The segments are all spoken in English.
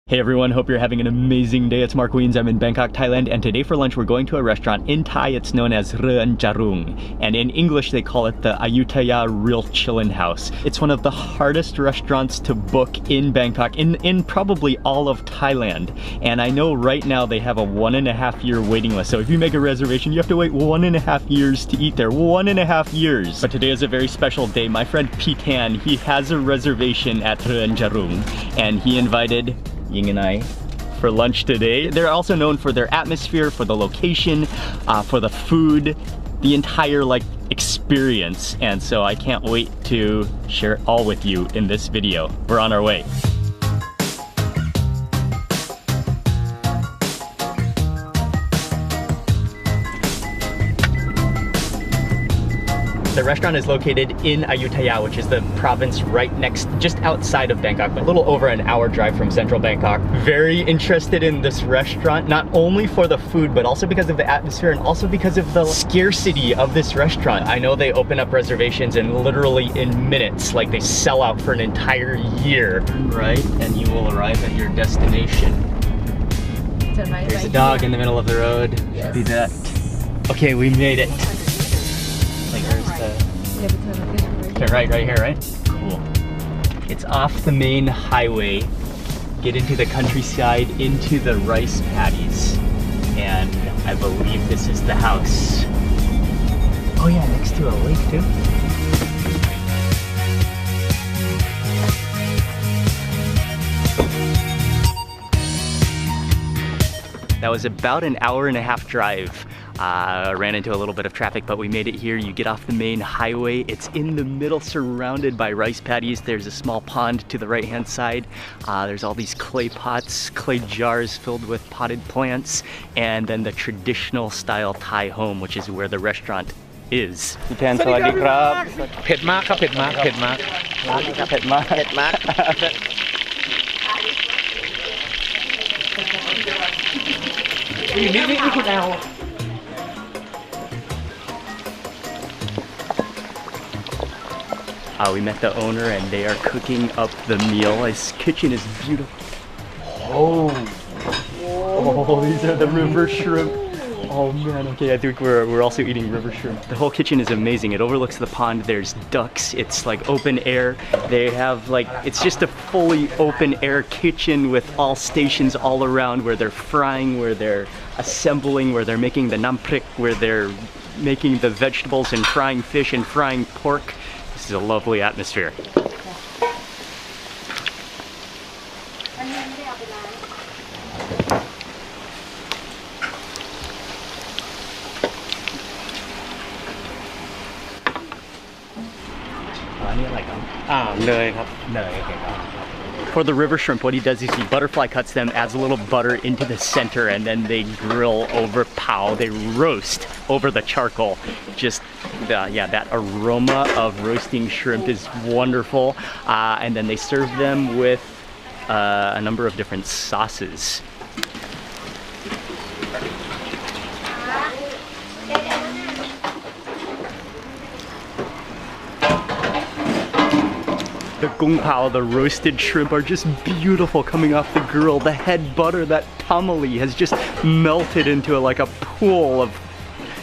Hey everyone, hope you're having an amazing day. It's Mark Wiens. I'm in Bangkok, Thailand, and today for lunch we're going to a restaurant. In Thai it's known as Ruen Jarung, and in English they call it the Ayutthaya Real Chillin House. It's one of the hardest restaurants to book in Bangkok, in probably all of Thailand. And I know right now they have a 1.5 year waiting list, so if you make a reservation you have to wait 1.5 years to eat there. 1.5 years! But today is a very special day. My friend Pitan, he has a reservation at Ruen Jarung, and he invited Ying and I for lunch today. They're also known for their atmosphere, for the location, for the food, the entire experience. And so I can't wait to share it all with you in this video. We're on our way. The restaurant is located in Ayutthaya, which is the province right next, just outside of Bangkok, but a little over an hour drive from central Bangkok. Very interested in this restaurant, not only for the food, but also because of the atmosphere and also because of the scarcity of this restaurant. I know they open up reservations and literally in minutes, like they sell out for an entire year. Right, and you will arrive at your destination. There's a dog in the middle of the road. Yes. See that? Okay, we made it. Okay, right here, right? Cool. It's off the main highway. Get into the countryside, into the rice paddies. And I believe this is the house. Oh yeah, next to a lake too. That was about an 1.5 hour drive. Ran into a little bit of traffic, but we made it here. You get off the main highway. It's in the middle, surrounded by rice paddies. There's a small pond to the right-hand side. There's all these clay pots, clay jars filled with potted plants, and then the traditional style Thai home, which is where the restaurant is. Pitan, sawadee krab. Pet makครับ pet mak pet mak Pet mak. pet makนี่คุณเอา We met the owner and they are cooking up the meal. His kitchen is beautiful. Oh, these are the river shrimp. Oh man, okay, I think we're also eating river shrimp. The whole kitchen is amazing. It overlooks the pond. There's ducks. It's like open air. They have it's just a fully open air kitchen with all stations all around where they're frying, where they're assembling, where they're making the namprik, where they're making the vegetables and frying fish and frying pork. This is a lovely atmosphere. For the river shrimp, what he does is he butterfly cuts them, adds a little butter into the center, and then they grill over pao. They roast over the charcoal. Just, yeah, that aroma of roasting shrimp is wonderful. And then they serve them with a number of different sauces. The gung pao, the roasted shrimp, are just beautiful coming off the grill. The head butter, that tamale, has just melted into like a pool of...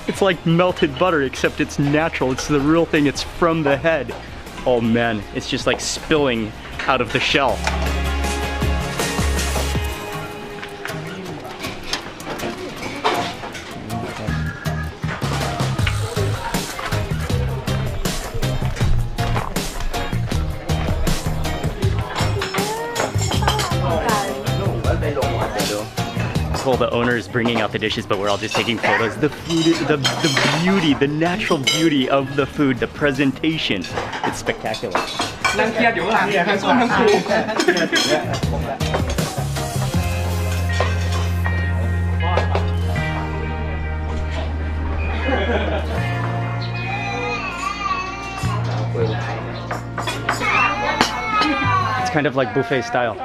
It's like melted butter, except it's natural. It's the real thing. It's from the head. Oh man, it's just like spilling out of the shell. Well, the owner is bringing out the dishes, but we're all just taking photos. The food, the beauty, the natural beauty of the food, the presentation, it's spectacular. It's kind of like buffet style.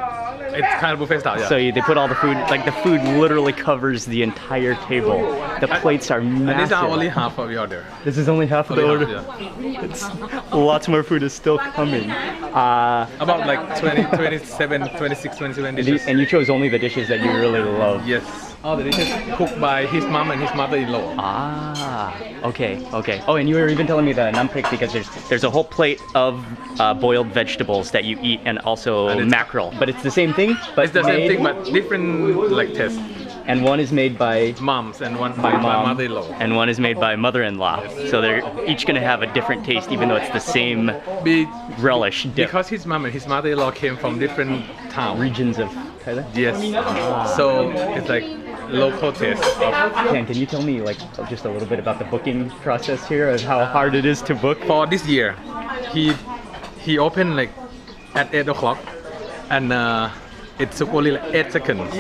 it's kind of buffet style. Yeah. So they put all the food, like the food literally covers the entire table. The plates are and these are only massive. half of the order. This is only half of the Only order. half, It's, lots more food is still coming. About like 20, 27, 26, 27 dishes. And you chose only the dishes that you really love. Yes. All the dishes cooked by his mom and his mother-in-law. Okay. Oh, and you were even telling me the namprik because there's a whole plate of boiled vegetables that you eat and also mackerel. But it's the same thing. But It's the same thing but different like taste. And one is made by Moms and one by by mom, mother-in-law. and one is made by mother-in-law. So they're each gonna have a different taste, even though it's the same relish dip. Because his mom and his mother-in-law came from different towns. Regions of Thailand. Yes. So it's like local taste of. Can you tell me like just a little bit about the booking process here and how hard it is to book? For this year, he opened like at 8 o'clock and it took only like 8 seconds.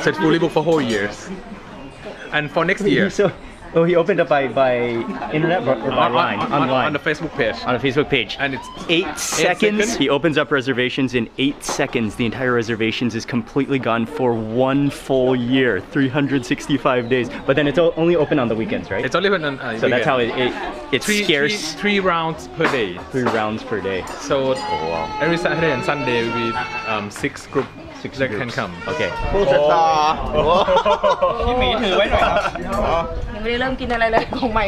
So it's fully booked for whole years. And for next year, So he opened up by internet or by line? Online. on the Facebook page. On a Facebook page. And it's 8 seconds. He opens up reservations in 8 seconds. The entire reservations is completely gone for 1 full year, 365 days. But then it's only open on the weekends, right? It's only on So that's how it's scarce. Three rounds per day. 3 rounds per day. So every Saturday and Sunday will be 6 groups that can come. Okay. พี่หมีถือไว้หน่อยครับยังไม่ได้เริ่มกินอะไรเลยของใหม่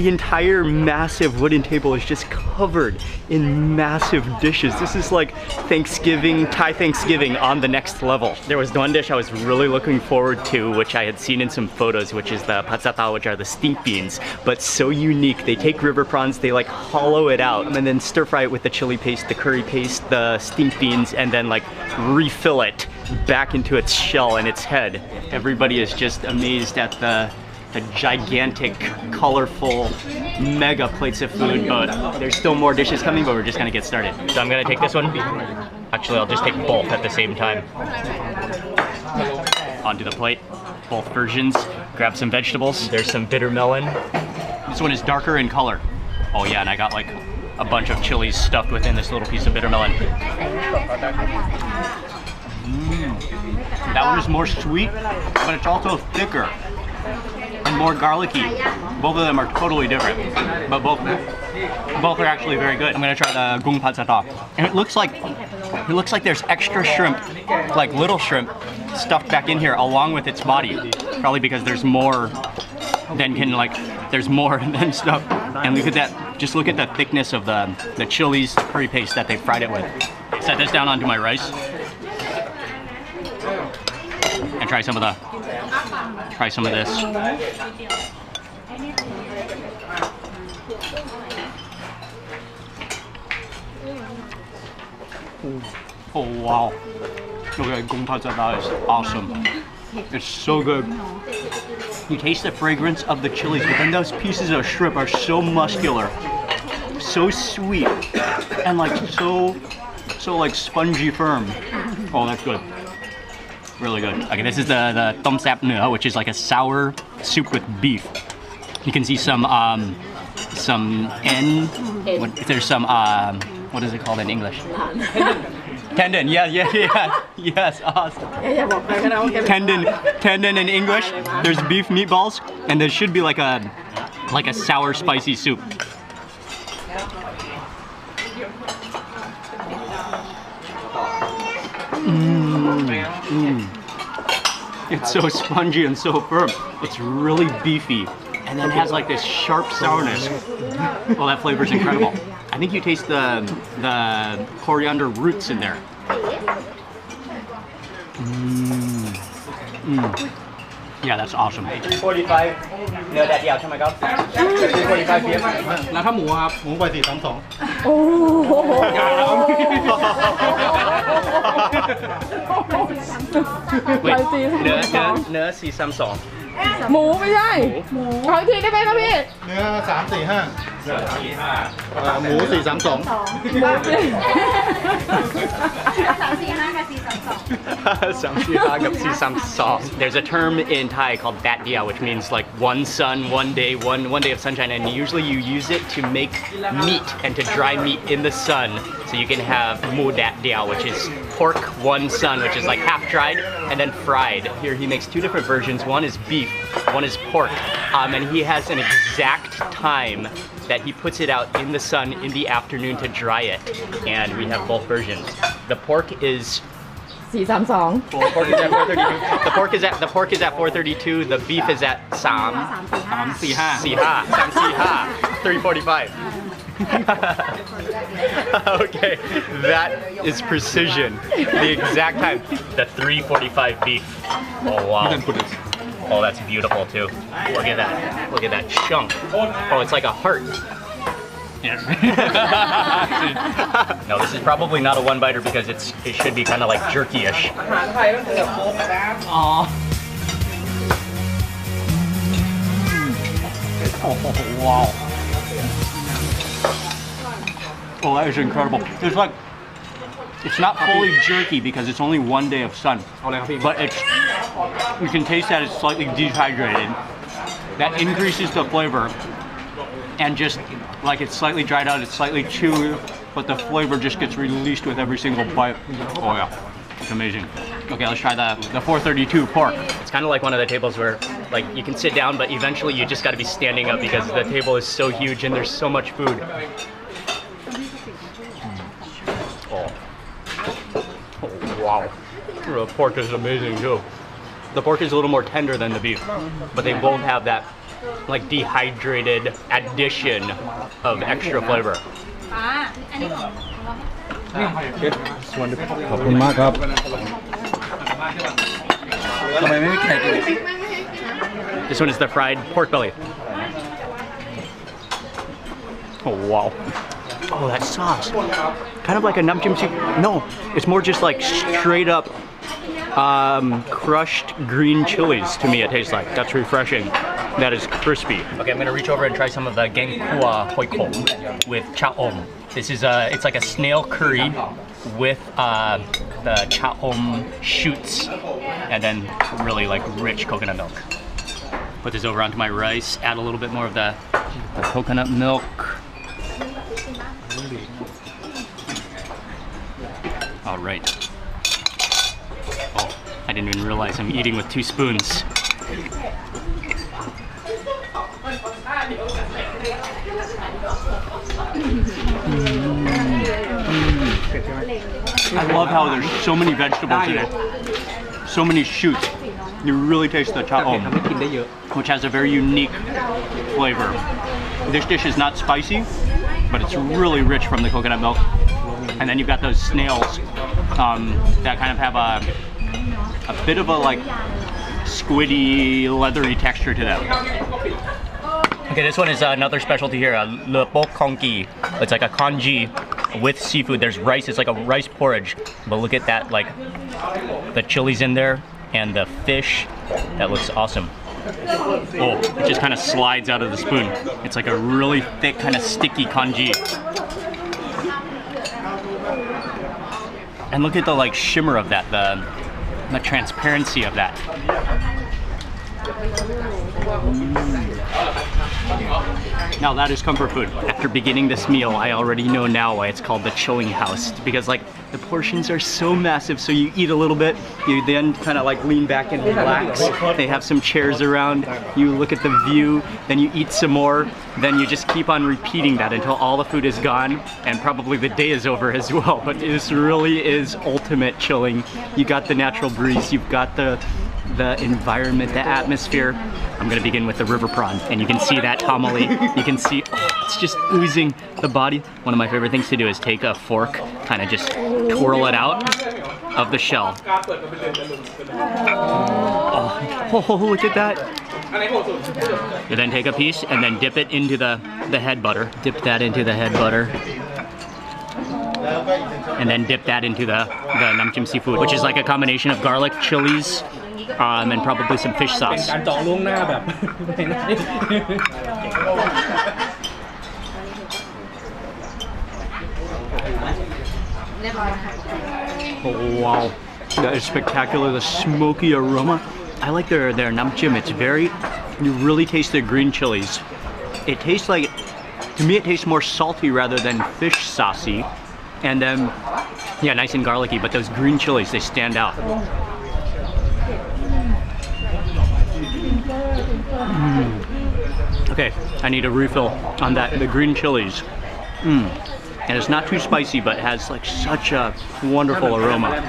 The entire massive wooden table is just covered in massive dishes. This is like Thanksgiving, Thai Thanksgiving on the next level. There was one dish I was really looking forward to, which I had seen in some photos, which is the patsata, which are the stink beans, but so unique. They take river prawns, they like hollow it out, and then stir fry it with the chili paste, the curry paste, the stink beans, and then like refill it back into its shell and its head. Everybody is just amazed at the gigantic, colorful, mega plates of food, but there's still more dishes coming, but we're just gonna get started. So I'm gonna take this one. Actually, I'll just take both at the same time. Onto the plate, both versions. Grab some vegetables. There's some bitter melon. This one is darker in color. Oh yeah, and I got like a bunch of chilies stuffed within this little piece of bitter melon. That one is more sweet, but it's also thicker and more garlicky. Both of them are totally different, but both are actually very good. I'm gonna try the gung patsata, and it looks like there's extra shrimp, like little shrimp, stuffed back in here along with its body. Probably because there's more than there's more than stuff. And look at that! Just look at the thickness of the chilies, the curry paste that they fried it with. Set this down onto my rice and try some of this. Oh wow. Okay, gung patsata is awesome. It's so good. You taste the fragrance of the chilies, but then those pieces of shrimp are so muscular, so sweet, and like so like spongy firm. Oh, that's good. Really good. Okay, this is the tom sap nua, which is like a sour soup with beef. You can see some there's some what is it called in English? Tendon. Yeah. Yes, awesome. Tendon in English. There's beef meatballs, and there should be like a sour spicy soup. It's so spongy and so firm. It's really beefy, and then it has like this sharp sourness. Well, that flavor is incredible. I think you taste the coriander roots in there. Yeah, that's awesome. 45 เนื้อแดดเดียวใช่ไหมครับ45 PM แล้วถ้าหมูครับหมูไป432 โอ้โห เนื้อ432 หมูไม่ใช่ขออีกทีได้ไหมครับพี่ เนื้อ345หมู432 หมู 345กับ432 There's a term in Thai called dat dia, which means like one sun, one day of sunshine, and usually you use it to make meat and to dry meat in the sun. So you can have mu dat dia, which is pork one sun, which is like half dried and then fried. Here he makes two different versions. One is beef, one is pork, and he has an exact time that he puts it out in the sun in the afternoon to dry it, and we have both versions. The pork is 432 The pork is at 432. The beef is at 345. Okay, that is precision. The exact time. The 345 beef. Oh wow. Oh, that's beautiful too. Look at that. Look at that chunk. Oh, it's like a heart. No, this is probably not a one-biter because it should be kind of like jerky-ish. Oh, wow. Oh, that is incredible. It's like, it's not fully jerky because it's only one day of sun, but you can taste that it's slightly dehydrated. That increases the flavor, and just like it's slightly dried out, it's slightly chewy, but the flavor just gets released with every single bite. Oh yeah, it's amazing. Okay, let's try the 432 pork. It's kind of like one of the tables where like you can sit down, but eventually you just got to be standing up because the table is so huge and there's so much food. Oh wow, the pork is amazing too. The pork is a little more tender than the beef, but they both have that like dehydrated addition of extra flavor. This one is the fried pork belly. Oh wow. Oh, that sauce. Kind of like a nam chim soup. No, it's more just like straight up crushed green chilies to me it tastes like. That's refreshing. That is crispy. Okay, I'm gonna reach over and try some of the gang kua hoi kong with cha om. This is it's like a snail curry with the cha om shoots and then really like rich coconut milk. Put this over onto my rice, add a little bit more of the coconut milk. All right. Oh, I didn't even realize I'm eating with 2 spoons. I love how there's so many vegetables in it, so many shoots. You really taste the cha om, which has a very unique flavor. This dish is not spicy, but it's really rich from the coconut milk. And then you've got those snails that kind of have a bit of a like squiddy, leathery texture to them. Okay, this one is another specialty here, le bok congee. It's like a congee with seafood. There's rice, it's like a rice porridge. But look at that, like the chilies in there and the fish. That looks awesome. Oh, it just kind of slides out of the spoon. It's like a really thick, kind of sticky congee. And look at the like shimmer of that, the transparency of that. Now that is comfort food. After beginning this meal, I already know now why it's called the Chilling House. Because like the portions are so massive, so you eat a little bit, you then kind of like lean back and relax. They have some chairs around, you look at the view, then you eat some more, then you just keep on repeating that until all the food is gone, and probably the day is over as well. But this really is ultimate chilling. You got the natural breeze, you've got the environment, the atmosphere. I'm gonna begin with the river prawn, and you can see that tamale. You can see, oh, it's just oozing the body. One of my favorite things to do is take a fork, kind of just twirl it out of the shell. Oh, look at that. You then take a piece and then dip it into the head butter. Dip that into the head butter. And then dip that into the nam chim seafood, which is like a combination of garlic, chilies, and probably some fish sauce. Oh wow. That is spectacular, the smoky aroma. I like their namjim. It's very, you really taste the green chilies. It tastes like, to me it tastes more salty rather than fish saucy. And then, yeah, nice and garlicky, but those green chilies, they stand out. Okay, I need a refill on that, the green chilies. And it's not too spicy, but it has like such a wonderful aroma.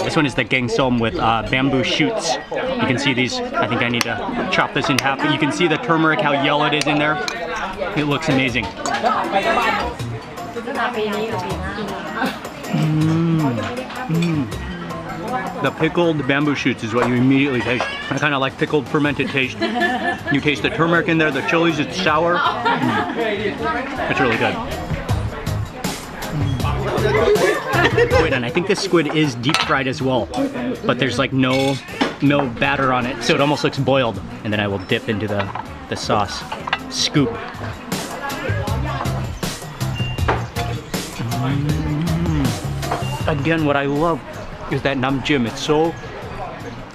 This one is the gang som with bamboo shoots. You can see these. I think I need to chop this in half, but you can see the turmeric, how yellow it is in there. It looks amazing. The pickled bamboo shoots is what you immediately taste. I kind of like pickled fermented taste. You taste the turmeric in there, the chilies, it's sour. It's really good. Wait, and I think this squid is deep fried as well, but there's like no batter on it, so it almost looks boiled. And then I will dip into the sauce. Scoop. Again, what I love is that namjim.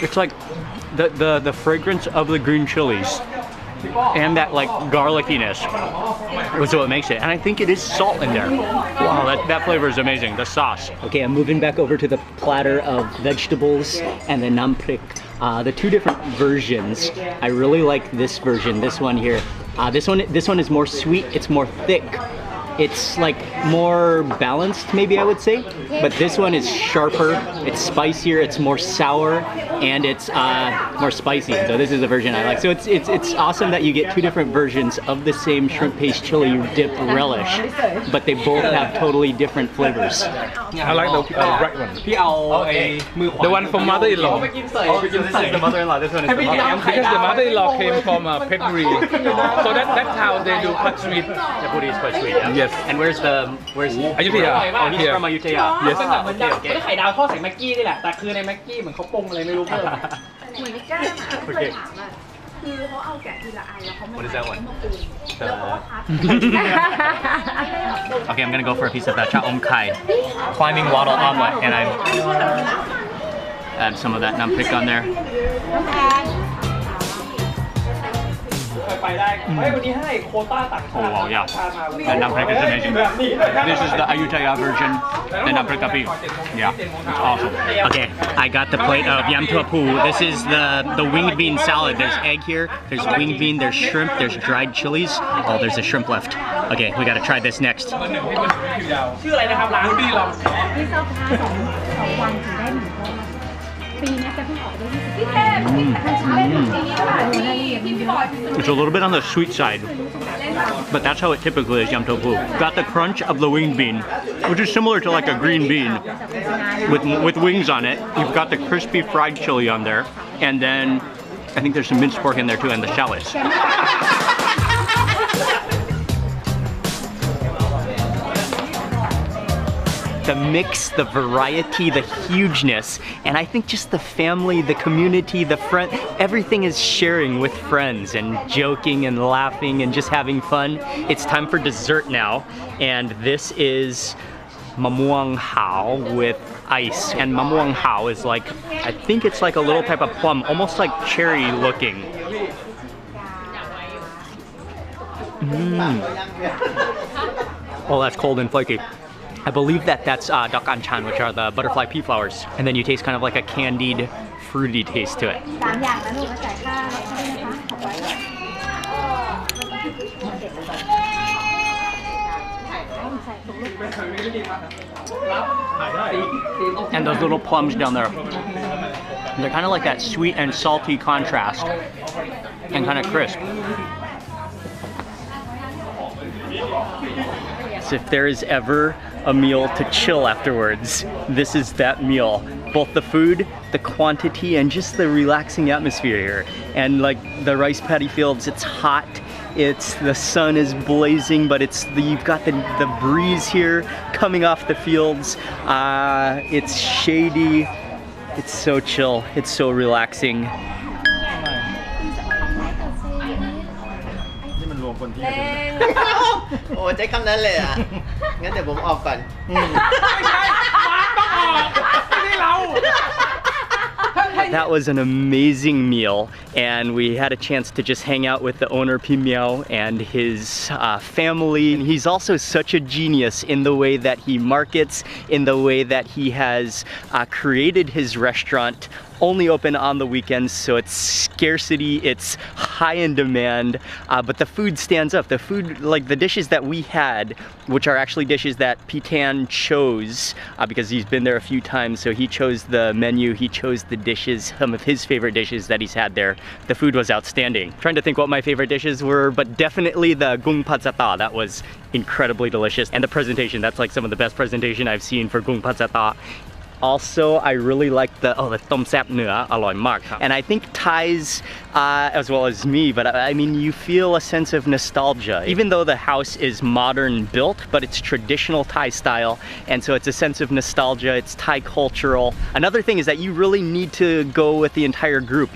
It's like the fragrance of the green chilies and that like garlickiness is what makes it. And I think it is salt in there. Wow, that flavor is amazing. The sauce. Okay, I'm moving back over to the platter of vegetables and the namprik. The two different versions. I really like this version, this one here. This one is more sweet, it's more thick. It's like more balanced, maybe I would say, but this one is sharper, it's spicier, it's more sour, and it's more spicy. So this is the version I like. So it's awesome that you get two different versions of the same shrimp paste chili dip relish, but they both have totally different flavors. I like the right one. The one from mother-in-law. This is the mother-in-law. This one is the mother-in-law. Because the mother-in-law came from Petri, so that's how they do quite sweet. The booty is quite sweet. Yeah. Yes. And where's Ayutthaya. Oh, he's from Ayutthaya. Yes. Okay. ไข่ดาวทอดใส่แม็กกี้นี่แหละแต่คือในแม็กกี้เหมือนเขาปรุงอะไรไม่รู้เพิ่ม Okay. คือเขาเอาแกะทีละอันแล้วเขามา What is that one? แล้วเขาก็พัด Okay, I'm gonna go for a piece of that cha om kai, climbing waddle omelet, and I add some of that namprik on there. ไปได้เฮ้ยวันนี้ให้โควต้าตัก Oh wow, yeah. That namprik is amazing. This is the Ayutthaya version, the namprik tapi. Yeah, it's awesome. Okay, I got the plate of yam tuapu. This is the winged bean salad. There's egg here, there's winged bean, there's shrimp, there's dried chilies. Oh, there's a shrimp left. Okay, we gotta try this next. ชื่ออะไรนะครับร้านดีเรา พี่เจ้าพา2 วันถึงได้1 รอบปีนี้จะเพิ่งออกได้20 It's a little bit on the sweet side, but that's how it typically is, yam tofu. Got the crunch of the winged bean, which is similar to like a green bean with wings on it. You've got the crispy fried chili on there, and then I think there's some minced pork in there too, and the shallots. The mix, the variety, the hugeness, and I think just the family, the community, the friend, everything is sharing with friends and joking and laughing and just having fun. It's time for dessert now, and this is mamuang hao with ice. And mamuang hao is like, I think it's like a little type of plum, almost like cherry looking. Oh, that's cold and flaky. I believe that's dak anchan, which are the butterfly pea flowers. And then you taste kind of like a candied, fruity taste to it. And those little plums down there. They're kind of like that sweet and salty contrast. And kind of crisp. So if there is ever a meal to chill afterwards, this is that meal. Both the food, the quantity, and just the relaxing atmosphere here. And like the rice paddy fields, it's hot, the sun is blazing, but you've got the breeze here coming off the fields. It's shady, it's so chill, it's so relaxing. วมคนที่ แรงโอ้ใช้คำนั้นเลยอ่ะ งั้นเดี๋ยวผมออกก่อน ไม่ใช่มาต้องออกไม่ใช่เรา That was an amazing meal, and we had a chance to just hang out with the owner Pimiao and his family. He's also such a genius in the way that he markets, in the way that he has created his restaurant only open on the weekends, so it's scarcity, it's high in demand, but the food stands up. The food, like the dishes that we had, which are actually dishes that Pitan chose, because he's been there a few times, so he chose the menu, he chose the dishes, some of his favorite dishes that he's had there. The food was outstanding. Trying to think what my favorite dishes were, but definitely the gung patsata, that was incredibly delicious. And the presentation, that's like some of the best presentation I've seen for gung patsata. Also, I really like the tom sap nua, อร่อยมากครับ. And I think Thais, as well as me, but I mean, you feel a sense of nostalgia. Even though the house is modern built, but it's traditional Thai style, and so it's a sense of nostalgia, it's Thai cultural. Another thing is that you really need to go with the entire group.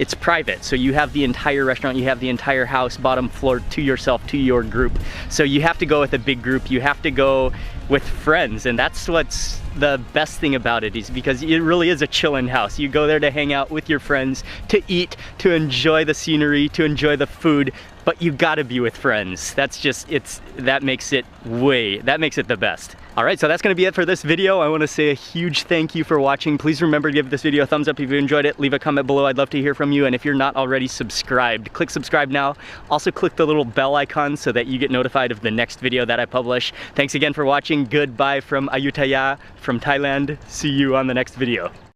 It's private, so you have the entire restaurant, you have the entire house, bottom floor to yourself, to your group. So you have to go with a big group, you have to go with friends, and that's what's the best thing about it, is because it really is a chillin' house. You go there to hang out with your friends, to eat, to enjoy the scenery, to enjoy the food, but you gotta be with friends. That's just, that makes it the best. Alright, so that's gonna be it for this video. I wanna say a huge thank you for watching. Please remember to give this video a thumbs up if you enjoyed it. Leave a comment below, I'd love to hear from you. And if you're not already subscribed, click subscribe now. Also click the little bell icon so that you get notified of the next video that I publish. Thanks again for watching. Goodbye from Ayutthaya, from Thailand. See you on the next video.